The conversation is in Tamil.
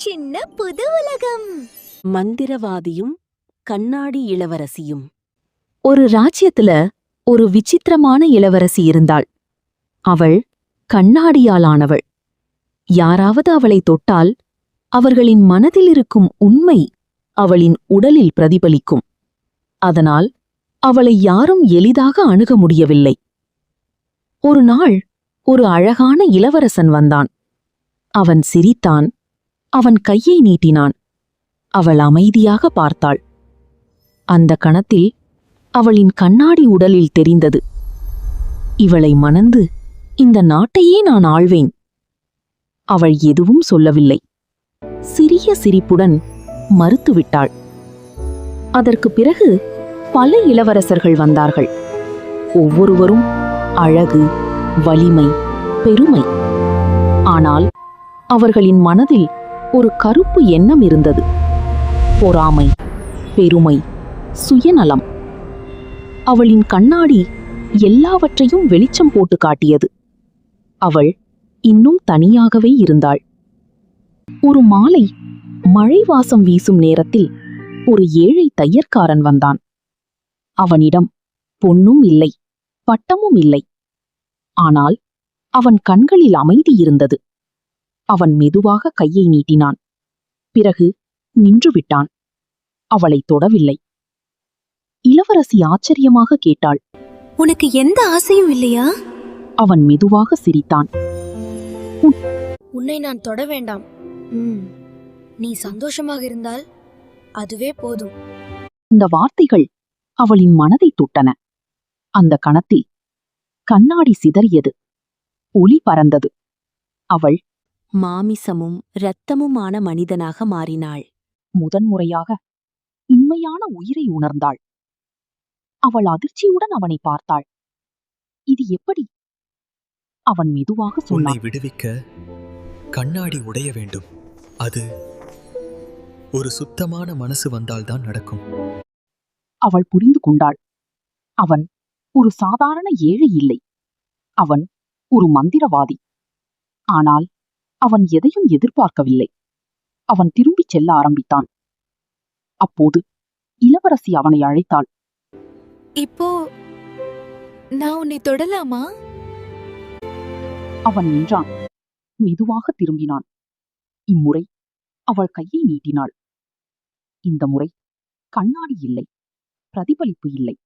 சின்ன புது உலகம். மந்திரவாதியும் கண்ணாடி இளவரசியும். ஒரு ராஜ்யத்துல ஒரு விசித்திரமான இளவரசி இருந்தாள். அவள் கண்ணாடியால் ஆனவள். யாராவது அவளை தொட்டால் அவர்களின் மனதில் இருக்கும் உண்மை அவளின் உடலில் பிரதிபலிக்கும். அதனால் அவளை யாரும் எளிதாக அணுக முடியவில்லை. ஒரு நாள் ஒரு அழகான இளவரசன் வந்தான். அவன் சிரித்தான். அவன் கையை நீட்டினான். அவள் அமைதியாக பார்த்தாள். அந்த கணத்தில் அவளின் கண்ணாடி உடலில் தெரிந்தது. இவளை மணந்து இந்த நாட்டையே நான் ஆள்வேன். அவள் எதுவும் சொல்லவில்லை. சிறிய சிரிப்புடன் மறுத்துவிட்டாள். அதற்குப் பிறகு பல இளவரசர்கள் வந்தார்கள். ஒவ்வொருவரும் அழகு, வலிமை, பெருமை. ஆனால் அவர்களின் மனதில் ஒரு கருப்பு எண்ணம் இருந்தது. பொறாமை, பெருமை, சுயநலம். அவளின் கண்ணாடி எல்லாவற்றையும் வெளிச்சம் போட்டு காட்டியது. அவள் இன்னும் தனியாகவே இருந்தாள். ஒரு மாலை மழை வாசம் வீசும் நேரத்தில் ஒரு ஏழை தையற்காரன் வந்தான். அவனிடம் பொன்னும் இல்லை, பட்டமும் இல்லை. ஆனால் அவன் கண்களில் அமைதி இருந்தது. அவன் மெதுவாக கையை நீட்டினான். பிறகு நின்றுவிட்டான். அவளை தொடவில்லை. இளவரசி ஆச்சரியமாக கேட்டாள், உனக்கு எந்த ஆசையும் இல்லையா? அவன் மெதுவாக சிரித்தான். உன்னை நான் தொட வேண்டாம். நீ சந்தோஷமாக இருந்தால் அதுவே போதும். இந்த வார்த்தைகள் அவளின் மனதை தொட்டன. அந்த கணத்தில் கண்ணாடி சிதறியது. ஒளி பறந்தது. அவள் மாமிசமும் இரத்தமுமான மனிதனாக மாறினாள். முதன்முறையாக உண்மையான உயிரை உணர்ந்தாள். அவள் அதிர்ச்சியுடன் அவனை பார்த்தாள். இது எப்படி? அவன் மெதுவாக உன்னை சொன்னான், விடுவிக்க கண்ணாடி உடைய வேண்டும். அது ஒரு சுத்தமான மனசு வந்தால்தான் நடக்கும். அவள் புரிந்து கொண்டாள். அவன் ஒரு சாதாரண ஏழை இல்லை. அவன் ஒரு மந்திரவாதி. ஆனால் அவன் எதையும் எதிர்பார்க்கவில்லை. அவன் திரும்பிச் செல்ல ஆரம்பித்தான். அப்போது இளவரசி அவனை அழைத்தாள். இப்போ நான் உன்னை தொடலாமா? அவன் நின்றான். மெதுவாக திரும்பினான். இம்முறை அவள் கையை நீட்டினாள். இந்த முறை கண்ணாடி இல்லை, பிரதிபலிப்பு இல்லை.